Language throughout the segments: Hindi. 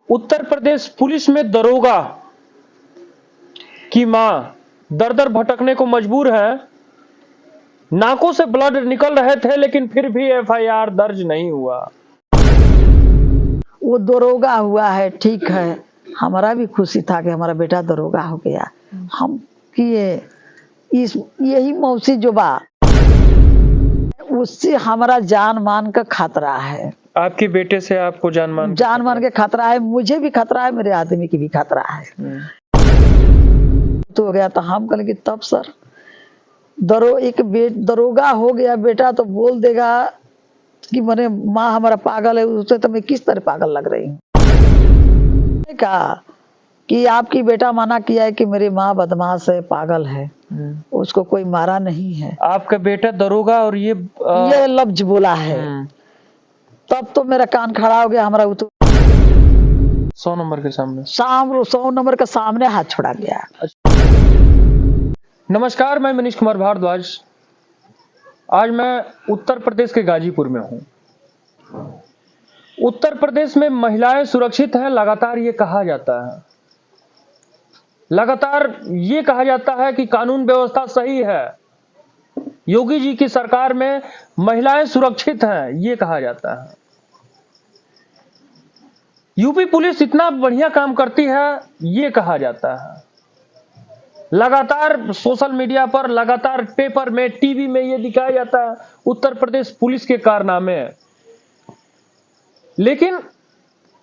उत्तर प्रदेश पुलिस में दरोगा की मां दर दर भटकने को मजबूर है। नाकों से ब्लड निकल रहे थे लेकिन फिर भी एफआईआर दर्ज नहीं हुआ। वो दरोगा हुआ है, ठीक है, हमारा भी खुशी था कि हमारा बेटा दरोगा हो गया। हम किए इस यही मौसी जो बा उससे हमारा जान मान का खतरा है। आपके बेटे से आपको जान मान के खतरा है, मुझे भी खतरा है, मेरे आदमी की भी खतरा है। तो हो गया तो हम कहेंगे तब सर दरोगा हो गया बेटा तो बोल देगा कि मैंने माँ हमारा पागल है, उससे तो मैं किस तरह पागल लग रही हूँ। कहा कि आपकी बेटा मना किया है कि मेरी माँ बदमाश है, पागल है, उसको कोई मारा नहीं है। आपका बेटा दरोगा और ये लफ्ज बोला है। तब तो मेरा कान खड़ा हो गया, हमारा 100 नंबर के सामने 100 नंबर का सामने हाथ छोड़ा गया। नमस्कार, मैं मनीष कुमार भारद्वाज। आज मैं उत्तर प्रदेश के गाजीपुर में हूं। उत्तर प्रदेश में महिलाएं सुरक्षित हैं, लगातार ये कहा जाता है। लगातार ये कहा जाता है कि कानून व्यवस्था सही है, योगी जी की सरकार में महिलाएं सुरक्षित हैं, ये कहा जाता है। यूपी पुलिस इतना बढ़िया काम करती है, ये कहा जाता है। लगातार सोशल मीडिया पर, लगातार पेपर में, टीवी में ये दिखाया जाता है उत्तर प्रदेश पुलिस के कारनामे। लेकिन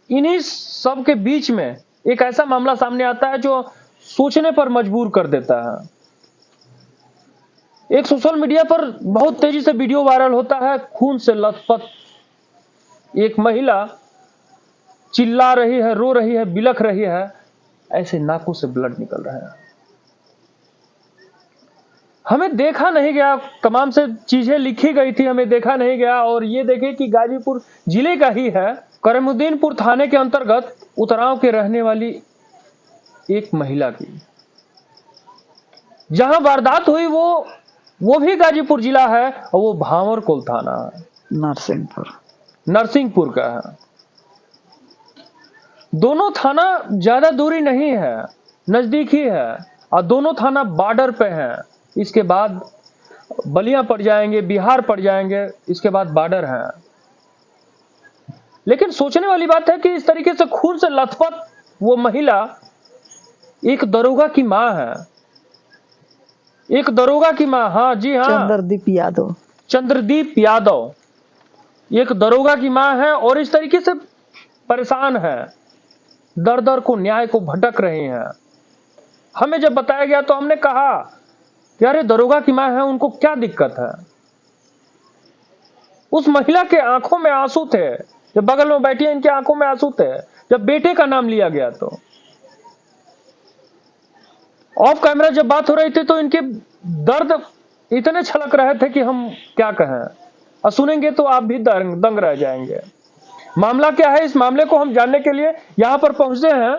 इन्हीं सब के बीच में एक ऐसा मामला सामने आता है जो सोचने पर मजबूर कर देता है। एक सोशल मीडिया पर बहुत तेजी से वीडियो वायरल होता है। खून से लथपथ एक महिला चिल्ला रही है, रो रही है, बिलख रही है, ऐसे नाकों से ब्लड निकल रहा है। हमें देखा नहीं गया, तमाम से चीजें लिखी गई थी, हमें देखा नहीं गया। और ये देखें कि गाजीपुर जिले का ही है, करमुद्दीनपुर थाने के अंतर्गत उतराव के रहने वाली एक महिला की जहां वारदात हुई वो भी गाजीपुर जिला है और वो भांवरकोल थाना है, नरसिंहपुर का है। दोनों थाना ज्यादा दूरी नहीं है, नजदीक ही है और दोनों थाना बॉर्डर पे हैं। इसके बाद बलिया पड़ जाएंगे, बिहार पड़ जाएंगे, इसके बाद बॉर्डर है। लेकिन सोचने वाली बात है कि इस तरीके से खून से लथपथ वो महिला एक दरोगा की मां है। एक दरोगा की मां, हाँ जी हाँ, चंद्रदीप यादव एक दरोगा की मां है और इस तरीके से परेशान है, दर दर को न्याय को भटक रही हैं। हमें जब बताया गया तो हमने कहा कि अरे दरोगा की मां है, उनको क्या दिक्कत है। उस महिला के आंखों में आंसू थे, जब बगल में बैठी है इनके आंखों में आंसू थे जब बेटे का नाम लिया गया। तो ऑफ कैमरा जब बात हो रही थी तो इनके दर्द इतने छलक रहे थे कि हम क्या कहें, और सुनेंगे तो आप भी दंग रह जाएंगे। मामला क्या है, इस मामले को हम जानने के लिए यहां पर पहुंचे हैं।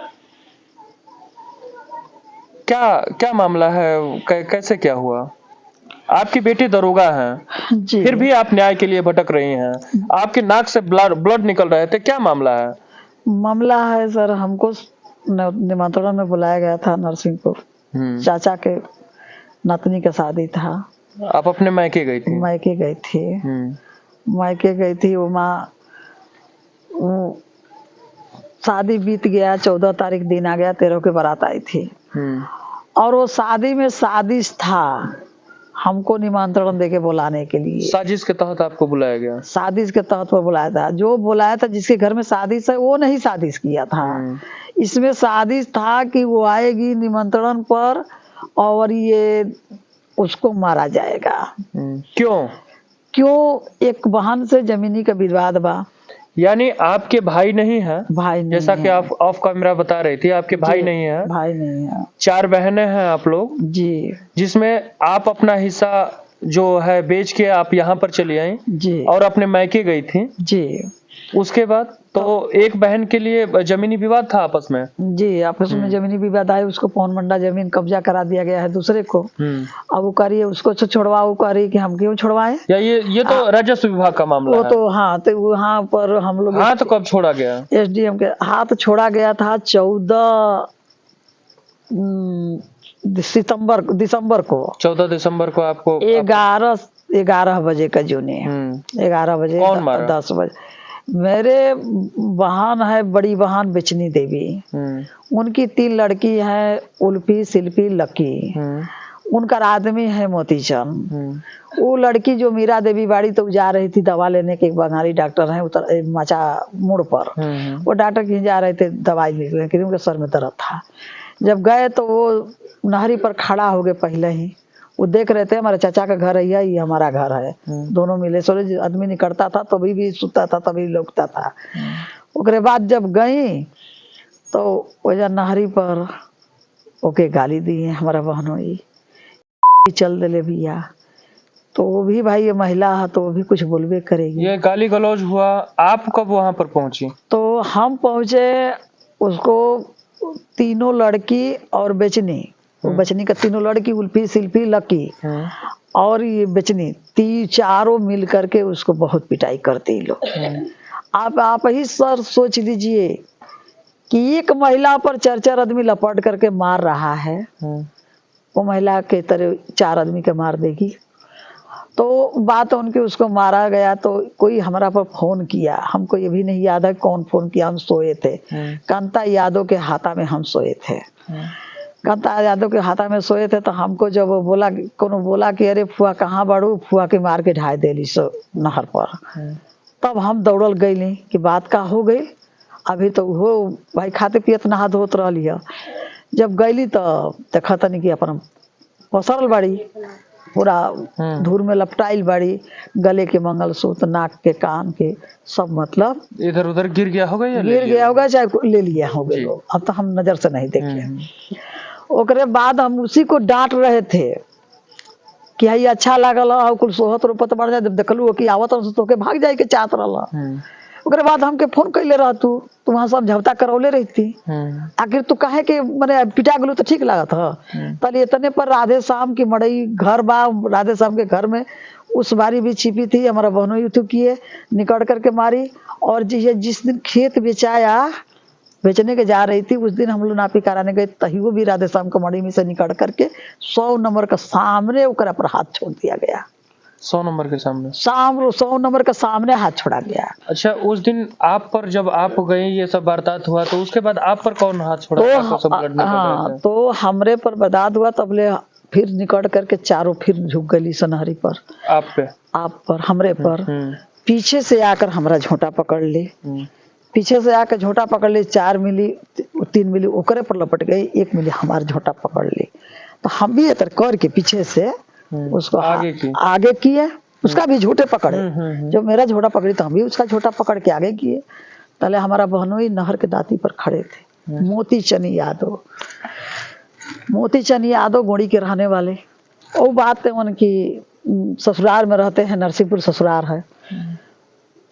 क्या मामला है, कैसे क्या हुआ? आपकी बेटी दरोगा हैं जी, फिर भी आप न्याय के लिए भटक रही हैं। आपके नाक से ब्लड निकल रहे थे, क्या मामला है? मामला है सर, हमको निमंत्रण में बुलाया गया था नरसिंहपुर, चाचा के नातनी का शादी था। आप अपने मायके गई थी? मायके गई थी, मायके गई थी। वो शादी बीत गया, 14 तारीख दिन आ गया, 13 के बारात आई थी। और वो शादी में साजिश था, हमको निमंत्रण देके बुलाने के लिए। साजिश के तहत आपको बुलाया गया? साजिश के तहत वो बुलाया था। जो बुलाया था, जिसके घर में साजिश है, वो नहीं साजिश किया था। इसमें साजिश था कि वो आएगी निमंत्रण पर और ये उसको मारा जाएगा। क्यों? एक बहन से जमीनी का विवाद बा। यानी आपके भाई नहीं है? भाई नहीं, जैसा कि आप ऑफ कैमरा बता रही थी, आपके भाई नहीं है? भाई नहीं है। 4 बहनें हैं आप लोग जी, जिसमें आप अपना हिस्सा जो है बेच के आप यहाँ पर चली आई जी, और अपने मायके गई थी जी। उसके बाद तो एक बहन के लिए जमीनी विवाद था आपस में। जी, आपस में जमीनी विवाद आए, उसको पौन मंडा जमीन कब्जा करा दिया गया है दूसरे को। अब वो कह रही है उसको छुड़वाओ, वो कह रही कि हम क्यों छुड़वाएं, या ये तो राजस्व विभाग का मामला वो है। तो हाँ, तो वहाँ पर हम लोग हाँ, तो कब छोड़ा गया? SDM के हाथ छोड़ा गया था 14 दिसंबर को। 14 दिसंबर को आपको 11 बजे का जूनी, 11 बजे 10 बजे। मेरे बहन है, बड़ी बहन बेचनी देवी, उनकी 3 लड़की है, उल्फी, शिल्पी, लकी। उनका आदमी है मोतीचंद। वो लड़की जो मीरा देवी बाड़ी तो जा रही थी दवा लेने के, एक बंगाली डॉक्टर है उतर माचा मोड़ पर, वो डॉक्टर कहीं जा रहे थे दवाई लेने के लिए, उनके सर में दर्द था। जब गए तो वो नहरी पर खड़ा हो गए पहले ही, वो देख रहे थे हमारे चाचा का घर है, ये हमारा घर है। दोनों मिले, सूरज आदमी निकलता था तभी भी सुता था, तभी लौटता था। उसके बाद जब गई तो वजह नहरी पर ओके गाली दी है हमारा बहनोई, चल दे ले भैया। तो वो भी भाई ये महिला है तो वो भी कुछ बोलबे करेगी। ये गाली गलौज हुआ। आप कब वहां पर पहुंची? तो हम पहुंचे, उसको तीनों लड़की और बेचनी, वो बचनी का 3 लड़की, उल्फी, शिल्पी, लकी और ये बेचनी, चारों मिल करके उसको बहुत पिटाई करते लोग। आप ही सर सोच लीजिए कि एक महिला पर 4 आदमी लपट करके मार रहा है, वो महिला के तरह 4 आदमी के मार देगी। तो बात उनकी, उसको मारा गया तो कोई हमारा पर फोन किया, हमको ये भी नहीं याद है कौन फोन किया, हम सोए थे। कांता यादव के हाथा में हम सोए थे, कांता यादव के हाथा में सोए थे। तो हमको जब बोला, कोनो बोला कि अरे फुआ कहाँ बाड़ू, फुआ के मार के ढाई देली सो नहर पर। तब हम दौड़ल गईली कि बात का हो गई, अभी तो हो भाई खाते पियत नहा धोत रही है। जब गईली तो देखा तनी कि अपन पसरल बाड़ी, पूरा धूर में लपटाइल बाड़ी, गले के मंगलसूत्र, नाक के, कान के सब, मतलब इधर उधर गिर गया होगा, गिर गया होगा चाहे ले लिया होगा लोग, अब तो हम नजर से नहीं देखे। ओकरे बाद हम उसी को डांट रहे थे कि हई अच्छा लागल है, कुल सोहत रोपत बढ़ जाए, जब देखलू कि आवत तो के भाग जाए के चाहत रहा। ओकरे बाद हमके फोन कैले रह तू वहां समझौता करौले रहती, आखिर तू कहे के मैंने पिटा गलू तो ठीक लागत है। तल इतने पर राधे श्याम की मड़ई घर बा, राधे श्याम के घर में उस बारी भी छिपी थी, हमारा बहनों यूथ किए निकल करके मारी। और जिस दिन खेत बेचाया, बेचने के जा रही थी, उस दिन हम लोग नापी कराने गए, तही वो भी राधे श्याम के मड़ी में से निकल करके 100 नंबर का सामने ओकरा पर हाथ छोड़ दिया गया। 100 नंबर के सामने 100 नंबर का सामने हाथ छोड़ा गया। अच्छा, उस दिन आप पर जब आप गए ये सब वारदात हुआ, तो उसके बाद आप पर कौन हाथ छोड़ा? तो हमरे पर बदाद हुआ, तब ले फिर निकल करके चारों फिर झुक गली सनहरी पर। आप पर हमरे पर पीछे से आकर हमारा झोंटा पकड़ ले, पीछे से आकर झोंटा पकड़ ले, 4 मिली 3 मिली ओकरे पर लपट गई, 1 मिली हमारा झोंटा पकड़ ली। तो हम भी इतर कर के पीछे से उसको आगे किए, उसका भी झोटे पकड़े। जो मेरा झोटा पकड़ी तो हम भी उसका झोटा पकड़ के आगे किए। तले हमारा बहनोई नहर के दाती पर खड़े थे, मोतीचंद यादव, मोतीचंद यादव गोड़ी के रहने वाले। वो बात है उनकी ससुराल में रहते हैं, नरसिंहपुर ससुराल है।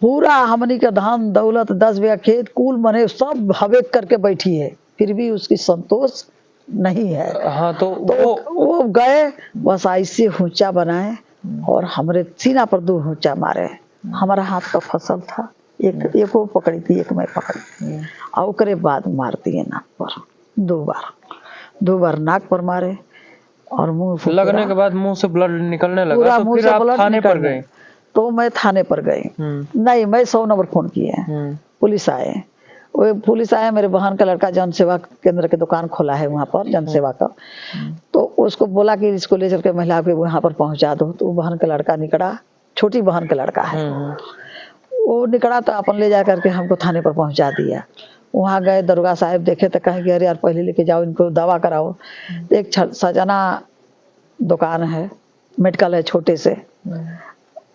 पूरा हमनी का धन दौलत 10 बीघा खेत कुल मने सब हवेक करके बैठी है, फिर भी उसकी संतोष नहीं है। हाँ, तो वो गए बस ऐसे हुंचा बनाए और हमरे सीना पर 2 हुंचा मारे। हमारा हाथ का फसल था, एक वो पकड़ी थी, एक मैं पकड़ी, और ओकरे बाद मार दिए नाक पर 2 बार नाक पर मारे। और मुंह लगने के बाद मुंह से ब्लड निकलने लगा, तो फिर आप थाने पर गए? तो मैं थाने पर गई नहीं, मैं 100 नंबर फोन किए, पुलिस आए। वो पुलिस आया, मेरे बहन का लड़का जन सेवा केंद्र के दुकान खोला है वहाँ पर जन सेवा का, तो उसको बोला कि इसको ले चल के महिला के वहाँ पर पहुँचा दो। तो बहन का लड़का निकला, छोटी बहन का लड़का है, वो निकला तो अपन ले जा करके हमको थाने पर पहुँचा दिया। वहाँ गए, दरोगा साहब देखे तो कहे कि अरे यार पहले लेके जाओ इनको, दवा कराओ। तो एक सजना दुकान है, मेडिकल है छोटे से,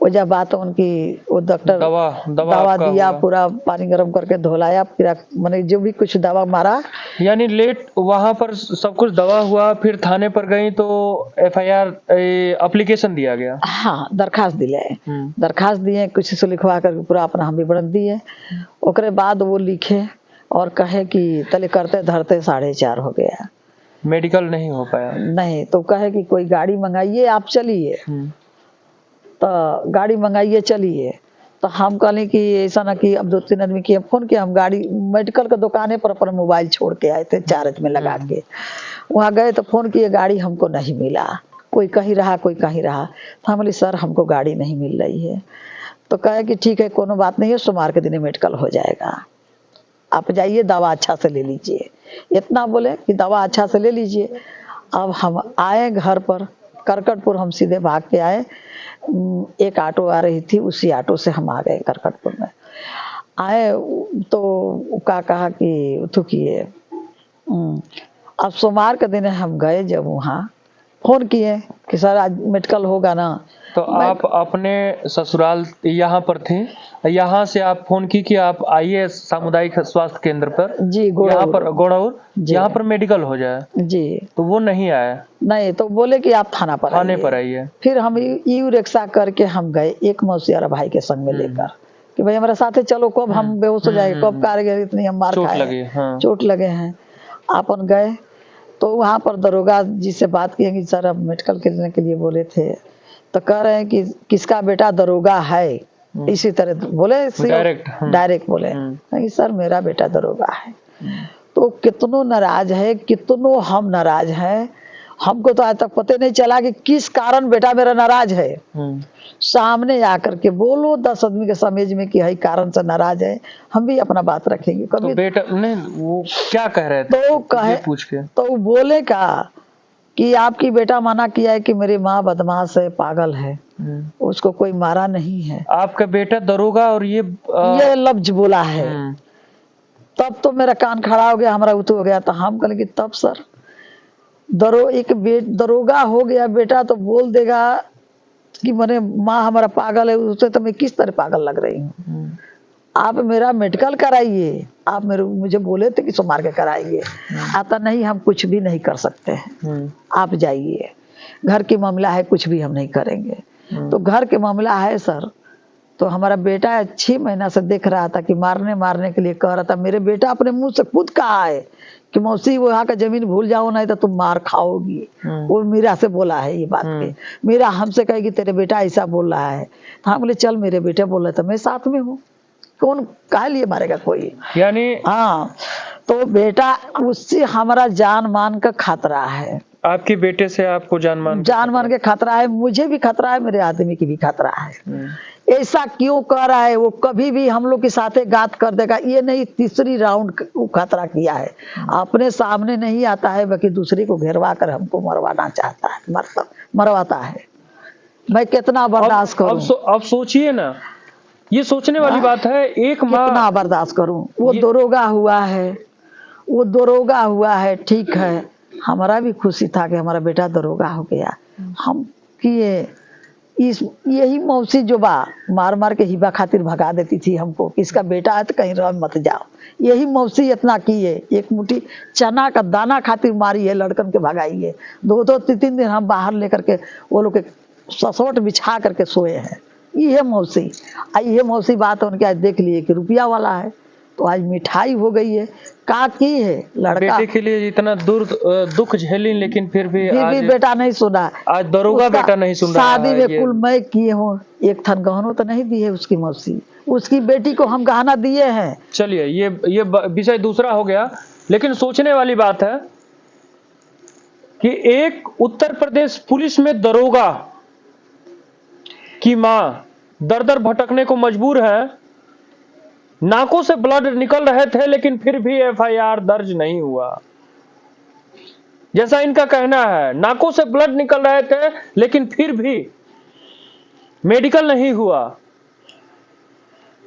वो जब बात उनकी वो डॉक्टर दवा दिया, पूरा पानी गर्म करके धोलाया, फिर मैंने जो भी कुछ दवा मारा। यानी लेट वहां पर सब कुछ दवा हुआ, फिर थाने पर गई तो FIR एप्लीकेशन दिया गया। हाँ, दरखास्त दिए, कुछ से लिखवा कर पूरा अपना हम विवरण दिए। ओकरे बाद वो लिखे और कहे कि तले करते धरते 4:30 हो गया, मेडिकल नहीं हो पाया। नहीं तो कहे कि कोई गाड़ी मंगाइए, आप चलिए। तो गाड़ी मंगाइए, चलिए। तो हम कहले कि ऐसा ना कि अब 2-3 आदमी किए फोन किया, हम गाड़ी मेडिकल के दुकाने पर अपना मोबाइल छोड़ के आए थे, चार्ज में लगा के वहाँ गए तो फोन किए, गाड़ी हमको नहीं मिला, कोई कहीं रहा कोई कहीं रहा। तो हम बोले सर हमको गाड़ी नहीं मिल रही है। तो कहे कि ठीक है, कोनो बात नहीं है, सोमवार के दिन मेडिकल हो जाएगा, आप जाइए दवा अच्छा से ले लीजिए। इतना बोले कि दवा अच्छा से ले लीजिए। अब हम आए घर पर, करकटपुर हम सीधे भाग के आए। एक ऑटो आ रही थी, उसी ऑटो से हम आ गए करकटपुर में। आए तो क्या कहा कि तो किए, अब सोमवार के दिन हम गए, जब वहाँ फोन किए कि सर आज मेडिकल होगा ना। तो आप अपने ससुराल यहाँ पर थे, यहाँ से आप फोन की कि आप आइए सामुदायिक स्वास्थ्य केंद्र पर जी, यहाँ पर गोड़ाउर, यहाँ पर मेडिकल हो जाए जी। तो वो नहीं आया, नहीं, तो बोले कि आप थाने पर आइए। फिर हम यू रिक्शा करके हम गए एक मौसियारा भाई के संग में लेकर कि भाई हमारे साथ चलो, कब हम बेहोश हो जाएंगे, कब कारीगर इतनी हम मार खाए, चोट लगे हैं। अपन गए तो वहाँ पर दरोगा जी से बात की कि सर अब मेडिकल करने के लिए बोले थे, तो कह रहे हैं कि किसका बेटा दरोगा है, इसी तरह बोले, डायरेक्ट बोले कि सर मेरा बेटा दरोगा है। तो कितनों नाराज है, कितनों हम नाराज हैं, हमको तो आज तक पता नहीं चला कि किस कारण बेटा मेरा नाराज है। सामने आकर के बोलो 10 आदमी के समेज में कि हई कारण से नाराज है, हम भी अपना बात रखेंगे। कभी तो बेटा नहीं, वो क्या कह रहे थे तो कहे पूछ के, तो बोले का कि आपकी बेटा मना किया है कि मेरी माँ बदमाश है, पागल है, उसको कोई मारा नहीं है। आपका बेटा दरोगा और ये लफ्ज बोला है। तब तो मेरा कान खड़ा हो गया, हमारा उतु हो गया। तो हम कहें कि तब सर दरोगा हो गया बेटा तो बोल देगा कि मैंने माँ हमारा पागल है, उससे तो मैं किस तरह पागल लग रही हूँ। आप मेरा मेडिकल कराइए, आप मुझे बोले थे कि सोमवार के कराइए, आता नहीं, हम कुछ भी नहीं कर सकते हैं, आप जाइए, घर की मामला है, कुछ भी हम नहीं करेंगे। तो घर के मामला है सर। तो हमारा बेटा 6 महीना से देख रहा था कि मारने के लिए कह रहा था। मेरे बेटा अपने मुंह से खुद कहा है कि मौसी वो यहाँ का जमीन भूल जाओ, नहीं तो तुम मार खाओगी। वो मीरा से बोला है ये बात के। मीरा हमसे कहे कि तेरे बेटा ऐसा बोल रहा है। तो हम बोले चल मेरे बेटे बोल रहे, तो मैं साथ में हूँ, कौन काहे लिए मारेगा कोई। यानी हाँ, तो बेटा उससे हमारा जान मान का खतरा है। आपके बेटे से आपको जान मान के खतरा है, मुझे भी खतरा है, मेरे आदमी की भी खतरा है। ऐसा क्यों कर रहा है, वो कभी भी हम लोग के साथ घात कर देगा। ये नहीं, तीसरी राउंड खतरा किया है, अपने सामने नहीं आता है, बल्कि दूसरे को घेरवा कर हमको मरवाना चाहता है, मरवाता है। मैं कितना बर्दाश्त करूं। अब सोचिए ना, ये सोचने वाली बात है। एक माँ कितना बर्दाश्त करूं। वो दरोगा हुआ है, ठीक है, हमारा भी खुशी था कि हमारा बेटा दरोगा हो गया। हम किए यही मौसी जो मार मार के हिबा खातिर भगा देती थी हमको, इसका बेटा है तो कहीं रह मत जाओ। यही मौसी इतना की है, एक मुट्ठी चना का दाना खातिर मारी है, लड़कन के भगाई है। 2-3 दिन हम बाहर लेकर के वो लोग के ससोट बिछा करके सोए हैं। ये मौसी बात उनके आज देख लिए कि रुपया वाला है, तो आज मिठाई हो गई है। का की है लड़का बेटे के लिए इतना दुख झेली, लेकिन फिर भी बेटा नहीं सुना। आज दरोगा बेटा नहीं सुन रहा। शादी में कुल मैं किए हूँ, एक थन गहनों तो नहीं दी है उसकी मौसी, उसकी बेटी को हम गहना दिए हैं। चलिए ये विषय दूसरा हो गया, लेकिन सोचने वाली बात है कि एक उत्तर प्रदेश पुलिस में दरोगा की माँ दर भटकने को मजबूर है। नाकों से ब्लड निकल रहे थे, लेकिन फिर भी FIR दर्ज नहीं हुआ। जैसा इनका कहना है, नाकों से ब्लड निकल रहे थे, लेकिन फिर भी मेडिकल नहीं हुआ।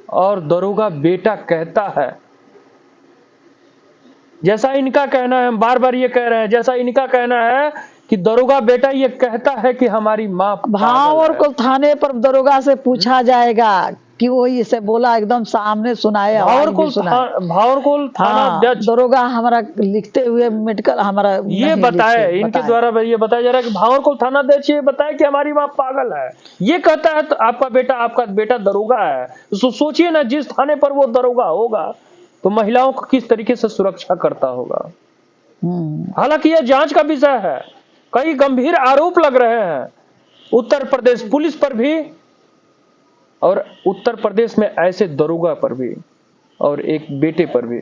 और दरोगा बेटा कहता है, जैसा इनका कहना है, हम बार बार ये कह रहे हैं, जैसा इनका कहना है कि दरोगा बेटा ये कहता है कि हमारी माँ भावर को थाने पर दरोगा से पूछा जाएगा कि वो इसे बोला, एकदम सामने सुनाए, आवाज भी सुनाए। भावरकुल थाना हाँ, अध्यक्ष दरोगा हमारा लिखते हुए मेडिकल हमारा ये नहीं बताए, लिखते, इनके बताए। द्वारा ये बताया जा रहा है कि भावरकुल थाना अध्यक्ष ये बताए कि हमारी माँ पागल है। ये कहता है तो आपका बेटा दरोगा है। तो सोचिए ना, जिस थाने पर वो दरोगा होगा तो महिलाओं को किस तरीके से सुरक्षा करता होगा। हालांकि यह जांच का विषय है। कई गंभीर आरोप लग रहे हैं उत्तर प्रदेश पुलिस पर भी, और उत्तर प्रदेश में ऐसे दरोगा पर भी, और एक बेटे पर भी।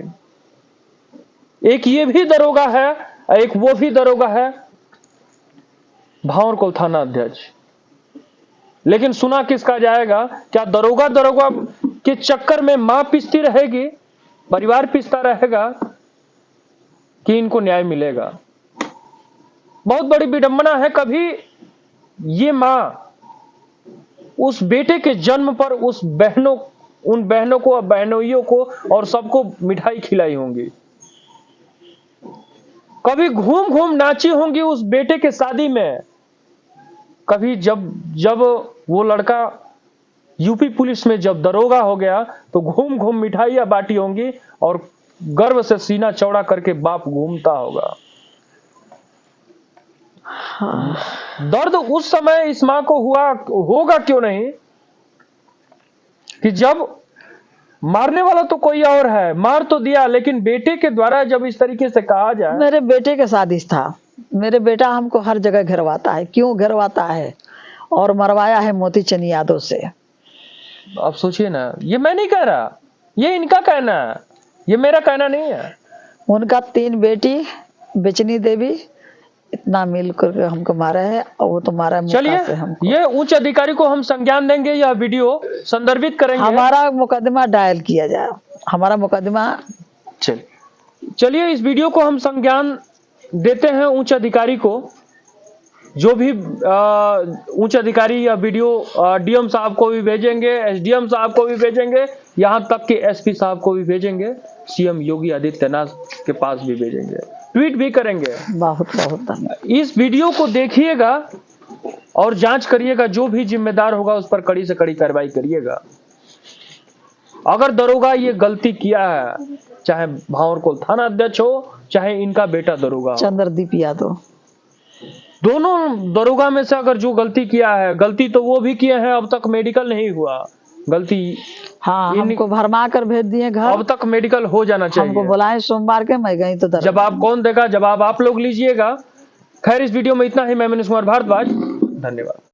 एक ये भी दरोगा है, एक वो भी दरोगा है, भावरकुल थाना अध्यक्ष। लेकिन सुना किसका जाएगा? क्या दरोगा के चक्कर में मां पिसती रहेगी, परिवार पिसता रहेगा, कि इनको न्याय मिलेगा? बहुत बड़ी विडंबना है। कभी ये मां उस बेटे के जन्म पर उन बहनों को, बहनोइयों को और सबको मिठाई खिलाई होंगी। कभी घूम घूम नाची होंगी उस बेटे के शादी में। कभी जब वो लड़का यूपी पुलिस में जब दरोगा हो गया तो घूम घूम मिठाइयां बांटी होंगी और गर्व से सीना चौड़ा करके बाप घूमता होगा। दर्द उस समय इस मां को होगा क्यों नहीं, कि जब मारने वाला तो कोई और है, मार तो दिया, लेकिन बेटे के द्वारा जब इस तरीके से कहा जाए। मेरे बेटे के साजिश था। मेरे बेटा हमको हर जगह घेरवाता है। क्यों घेरवाता है? और मरवाया है मोती चंद यादव से। आप सोचिए ना, ये मैं नहीं कह रहा, ये इनका कहना है, ये मेरा कहना नहीं है। उनका 3 बेटी, बेचनी देवी, इतना मिल करके हमको मारा है, और वो तो मारा चलिए, ये उच्च अधिकारी को हम संज्ञान देंगे, यह वीडियो संदर्भित करेंगे। हमारा मुकदमा डायल किया जाए, हमारा मुकदमा। चलिए, इस वीडियो को हम संज्ञान देते हैं उच्च अधिकारी को। जो भी उच्च अधिकारी या वीडियो डीएम साहब को भी भेजेंगे, एसडीएम साहब को भी भेजेंगे, यहाँ तक कि एसपी साहब को भी भेजेंगे, सीएम योगी आदित्यनाथ के पास भी भेजेंगे, ट्वीट भी करेंगे। बहुत बहुत धन्यवाद। इस वीडियो को देखिएगा और जांच करिएगा, जो भी जिम्मेदार होगा उस पर कड़ी से कड़ी कार्रवाई करिएगा। अगर दरोगा ये गलती किया है, चाहे भावरकुल थाना अध्यक्ष हो, चाहे इनका बेटा दरोगा हो, चंद्रदीप यादव, दोनों दरोगा में से अगर जो गलती किया है, गलती तो वो भी किए हैं, अब तक मेडिकल नहीं हुआ, गलती हाँ हमको भरमा कर भेज दिए घर। अब तक मेडिकल हो जाना चाहिए। हमको बुलाए सोमवार के, मैं गई तो जवाब कौन देगा? जवाब आप लोग लीजिएगा। खैर, इस वीडियो में इतना ही। मैं मनीष कुमार भारद्वाज, धन्यवाद।